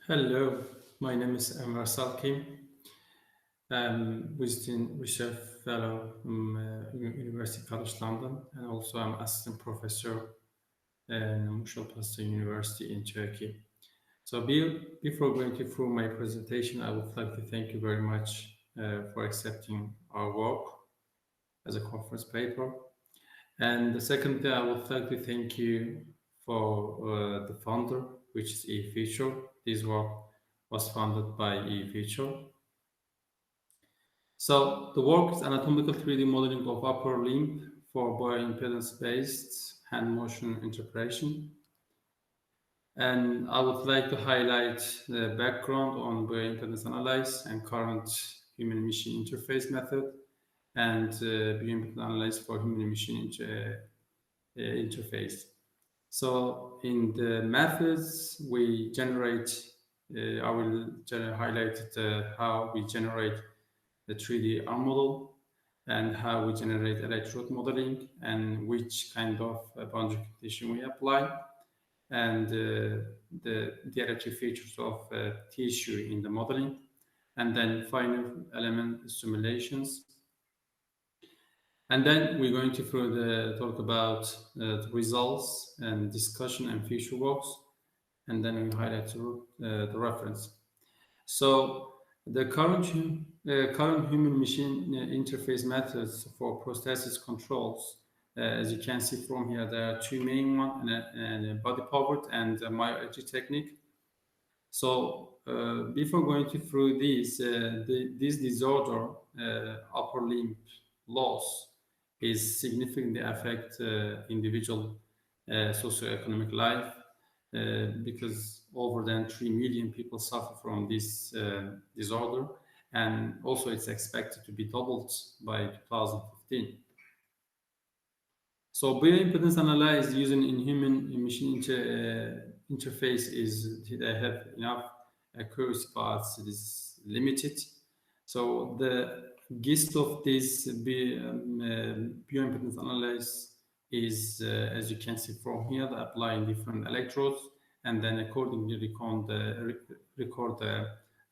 Hello, my name is Enver Salkim. I'm visiting research fellow from University College London, and also I'm assistant professor in Mushal University in Turkey. So before going through my presentation, I would like to thank you very much for accepting our work as a conference paper. And the second thing, I would like to thank you for the founder, which is eFeature. This work was funded by eFeature. So the work is anatomical 3D modeling of upper limb for bio-impedance based hand motion interpretation. And I would like to highlight the background on bio-impedance analysis and current human-machine interface method and bio-impedance analysis for human-machine interface. So in the methods we generate, I will highlight how we generate the 3D arm model and how we generate electrode modeling and which kind of boundary condition we apply and the dielectric features of tissue in the modeling, and then final element simulations. And then we're going to further talk about the results and discussion and future works, and then we highlight the reference. So the current human-machine interface methods for prosthesis controls, as you can see from here, there are two main ones, and a body powered and a myo-edge technique. So before going through this disorder, upper limb loss, is significantly affect individual socioeconomic life because over than 3 million people suffer from this disorder, and also it's expected to be doubled by 2015. So bio-impedance analysis using in human-machine interface is they have enough accuracy, but it is limited. So the gist of this bio-impedance analysis is, as you can see from here, they apply in different electrodes and then accordingly record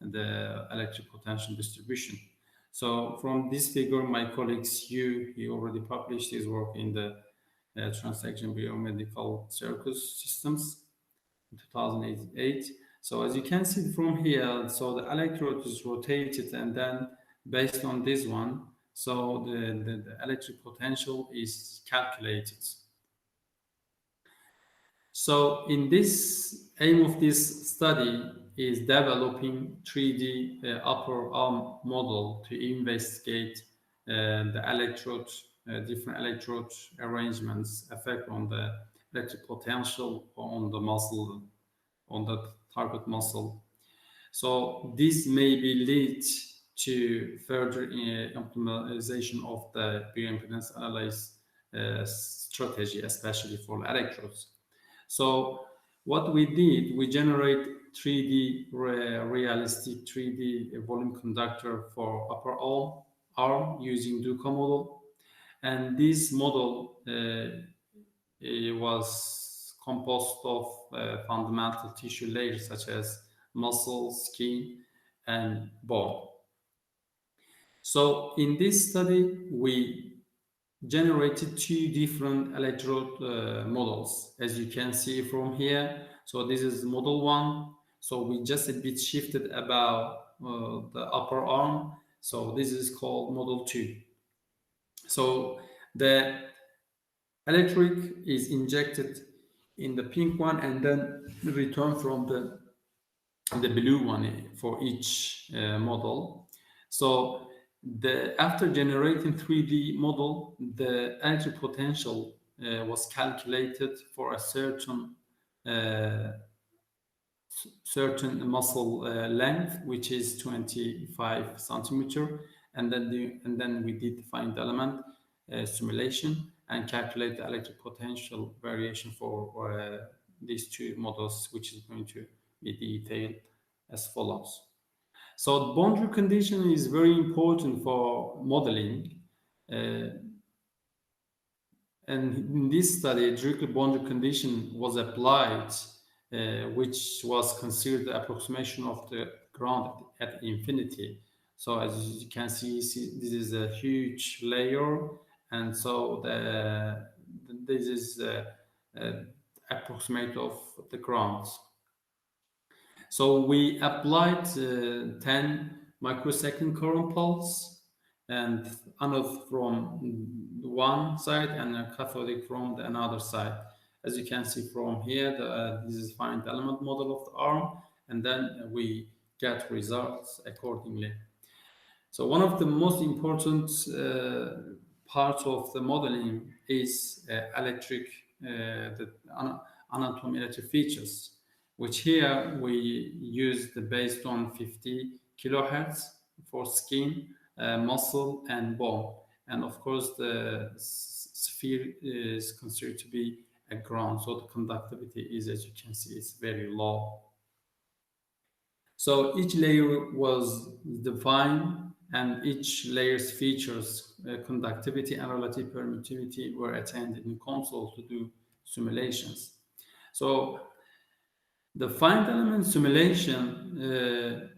the electric potential distribution. So from this figure, my colleague he already published his work in the transaction biomedical circus systems in 2008. So as you can see from here, so the electrode is rotated, and then based on this one, so the electric potential is calculated. So in this aim of this study is developing 3D upper arm model to investigate the electrode, different electrode arrangements effect on the electric potential on the muscle, on the target muscle. So this may be lead to further implementation of the bio-impedance analysis strategy, especially for electrodes. So what we did, we generate 3D realistic 3D volume conductor for upper arm using Duca model, and this model was composed of fundamental tissue layers such as muscle, skin, and bone. So in this study, we generated two different electrode models, as you can see from here. So this is model one. So we just a bit shifted about the upper arm. So this is called model two. So the electric is injected in the pink one and then return from the blue one for each model. So after generating 3D model, the electric potential was calculated for a certain muscle length, which is 25 centimeter, and then we did find the element simulation and calculate the electric potential variation for these two models, which is going to be detailed as follows. So the boundary condition is very important for modeling. And in this study, Drucker boundary condition was applied which was considered the approximation of the ground at infinity. So as you can see, this is a huge layer, and so this is uh, approximate of the ground. So we applied 10 microsecond current pulse and anode from one side and a cathodic from the another side. As you can see from here, this is finite element model of the arm, and then we get results accordingly. So one of the most important parts of the modeling is the anatomy electric features, which here we used based on 50 kilohertz for skin, muscle, and bone. And of course, the sphere is considered to be a ground, so the conductivity is, as you can see, is very low. So each layer was defined, and each layer's features, conductivity and relative permittivity, were attained in console to do simulations. So the finite element simulation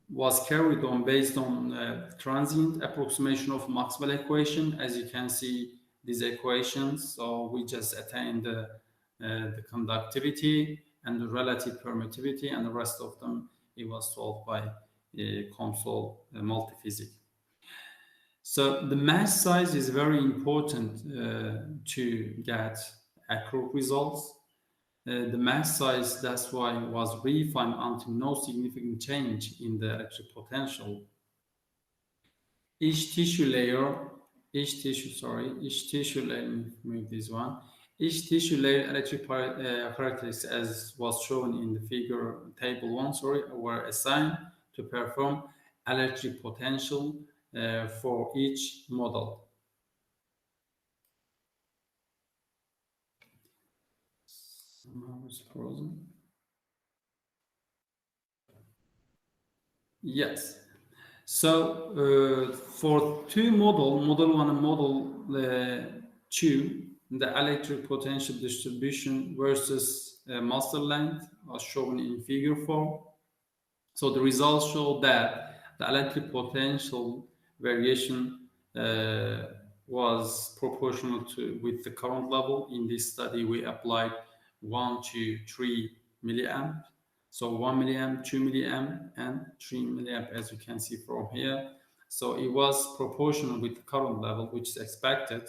was carried on based on transient approximation of Maxwell equation. As you can see, these equations, so we just attained the conductivity and the relative permittivity, and the rest of them, it was solved by console multiphysics. So the mass size is very important to get accurate results. The mass size, that's why, was refined until no significant change in the electric potential. Each tissue layer, let me move this one. Each tissue layer electric characteristics, as was shown in the figure table 1, were assigned to perform electric potential for each model. Somehow it's frozen. Yes. So for two model 1 and model 2, the electric potential distribution versus master length was shown in figure 4. So the results show that the electric potential variation was proportional with the current level. In this study, we applied 1 to 3 milliamp. So 1 milliamp, 2 milliamp, and 3 milliamp, as you can see from here. So it was proportional with the current level, which is expected.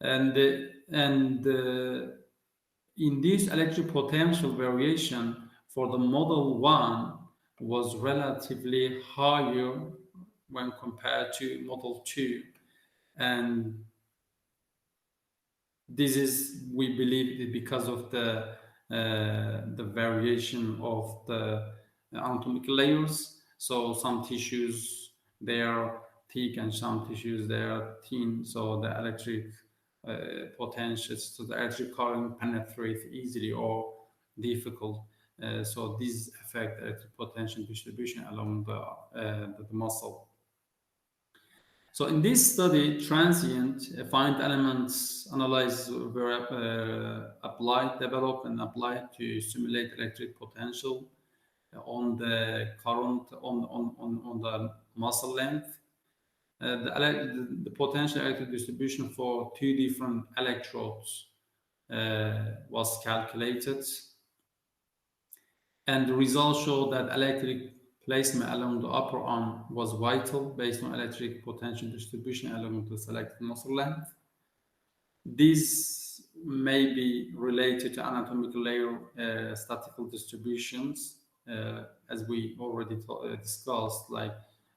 And in this electric potential variation for the model 1 was relatively higher when compared to model 2. And this is, we believe, because of the variation of the anatomical layers. So some tissues, they are thick, and some tissues, they are thin. So the electric potentials, so the electric current penetrates easily or difficult. So these affect electric potential distribution along the muscle. So in this study, transient finite elements analysis were developed and applied to simulate electric potential on the current on the muscle length. The potential electric distribution for two different electrodes was calculated, and the results showed that electric placement along the upper arm was vital based on electric potential distribution along the selected muscle length. This may be related to anatomical layer statical distributions, as we already discussed, like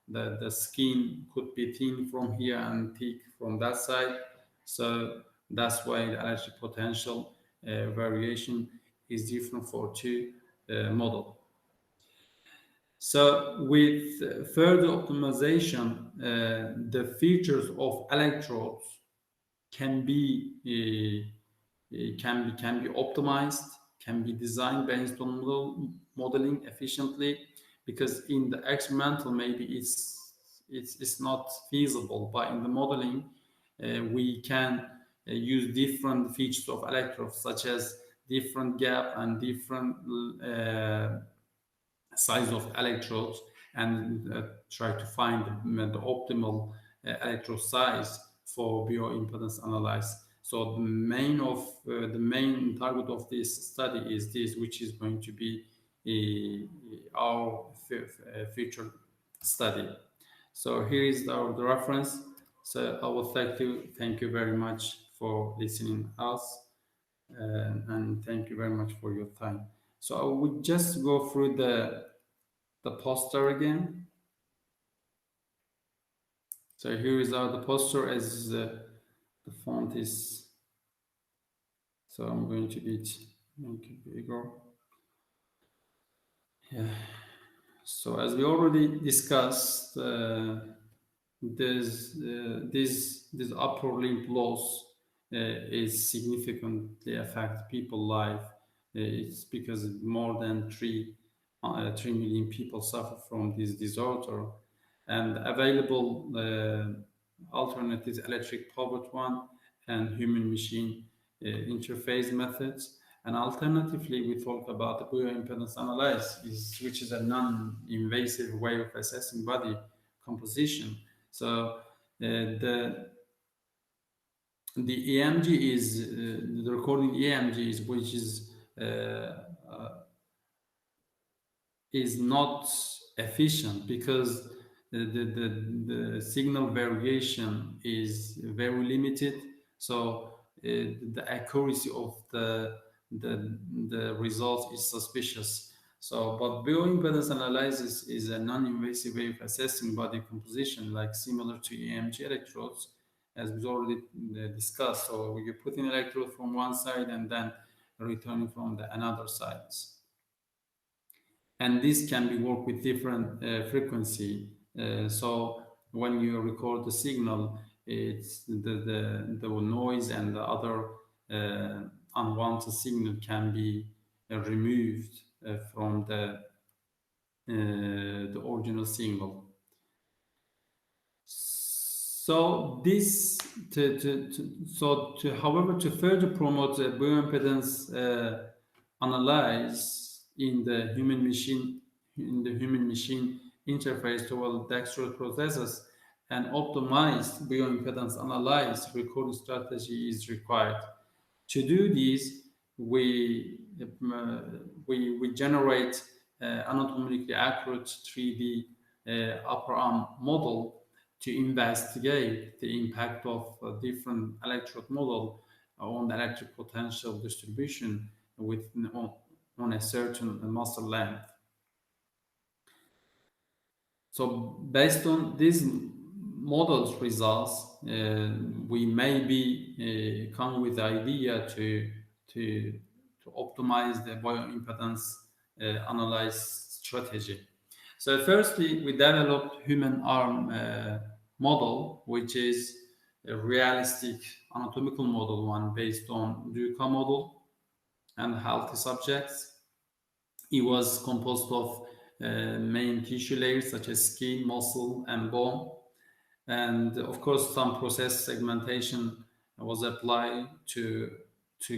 the skin could be thin from here and thick from that side. So that's why the electric potential variation is different for two model. So with further optimization, the features of electrodes can be optimized, can be designed based on modeling efficiently, because in the experimental maybe it's not feasible, but in the modeling we can use different features of electrodes, such as different gap and different size of electrodes, and try to find the optimal electrode size for bioimpedance analysis. So the main target of this study is this, which is going to be our future study. So here is the reference. So I will thank you very much for listening us, and thank you very much for your time. So I would just go through the poster again. So here is the poster as the font is. So I'm going to make it bigger. Yeah. So as we already discussed, this upper limb loss is significantly affect people's life. It's because more than 3 million people suffer from this disorder, and available alternatives, electric powered one and human machine interface methods. And alternatively, we talk about the bioimpedance analysis, which is a non-invasive way of assessing body composition. So the EMG is the recording EMG is which is not efficient because the signal variation is very limited. So the accuracy of the results is suspicious. So, but bioimpedance analysis is a non-invasive way of assessing body composition, like similar to EMG electrodes, as we already discussed. So you put in electrode from one side and then returning from the another sides, and this can be worked with different frequency. So when you record the signal, it's the noise and the other unwanted signal can be removed from the original signal. So this however, to further promote bioimpedance analyze in the human machine interface toward dexterous processes, and optimized bioimpedance analyze recording strategy is required. To do this, we generate anatomically accurate 3D upper arm model to investigate the impact of different electrode model on the electric potential distribution on a certain muscle length. So based on these models results, we may be come with the idea to optimize the bioimpedance analyze strategy. So firstly, we developed human arm model, which is a realistic anatomical model one based on Duca model and healthy subjects. It was composed of main tissue layers such as skin, muscle, and bone. And of course, some process segmentation was applied to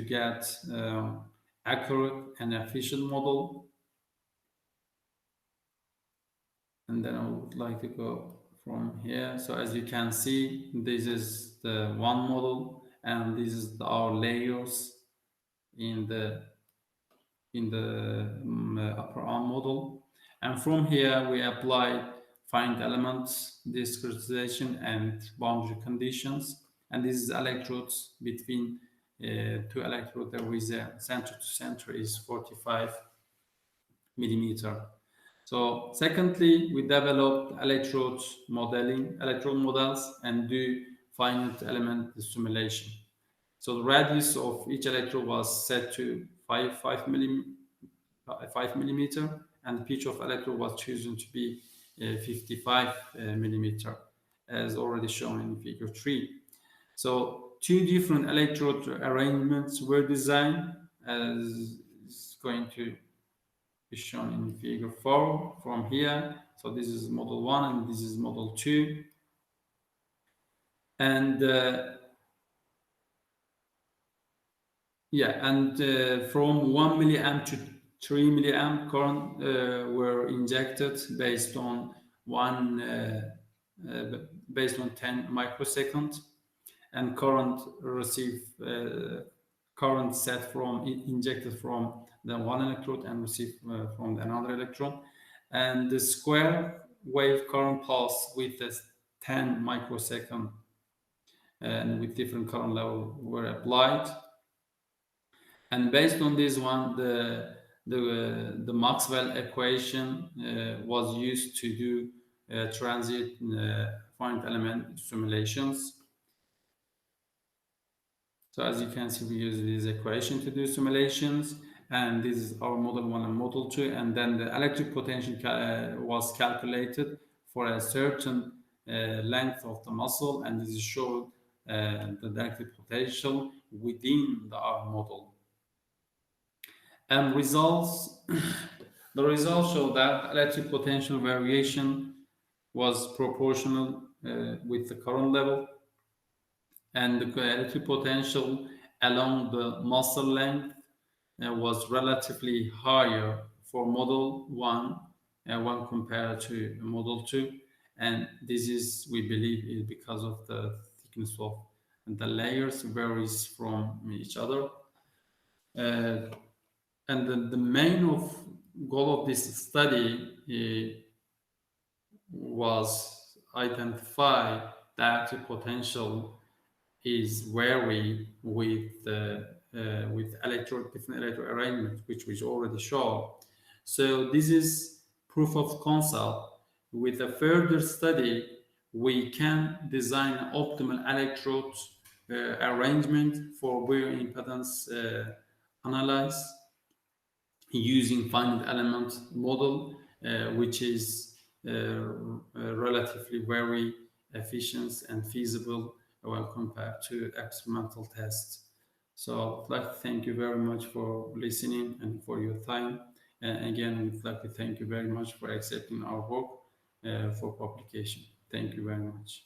get accurate and efficient model. And then I would like to go from here. So as you can see, this is the one model, and this is our layers in the upper arm model. And from here, we apply finite elements, discretization, and boundary conditions. And this is electrodes between two electrodes. There is a center to center is 45 millimeter. So secondly, we developed electrode models, and do finite element stimulation. So the radius of each electrode was set to 5 millimeter, and the pitch of electrode was chosen to be 55 millimeter, as already shown in figure 3. So two different electrode arrangements were designed, as is going to be shown in figure 4 from here. So this is model 1 and this is model 2. And Yeah, and from 1 milliamp to 3 milliamp current were injected one based on 10 microseconds, and current set from injected from the one electrode and received from the another electron, and the square wave current pulse with a 10 microsecond and with different current level were applied. And based on this one, the Maxwell equation was used to do transient finite element simulations. So as you can see, we use this equation to do simulations, and this is our model 1 and model 2, and then the electric potential was calculated for a certain length of the muscle, and this is showed the electric potential within our model. And results, the results show that electric potential variation was proportional with the current level, and the electric potential along the muscle length was relatively higher for model 1 when compared to model 2, and this is, we believe, is because of the thickness of the layers varies from each other. And the main goal of this study was identify the active potential is vary with different electrode arrangements, which we already showed. So this is proof of concept. With a further study, we can design an optimal electrode arrangement for bio-impedance analysis using finite element model, which is relatively very efficient and feasible when compared to experimental tests. So I'd like to thank you very much for listening and for your time. And again, we'd like to thank you very much for accepting our work for publication. Thank you very much.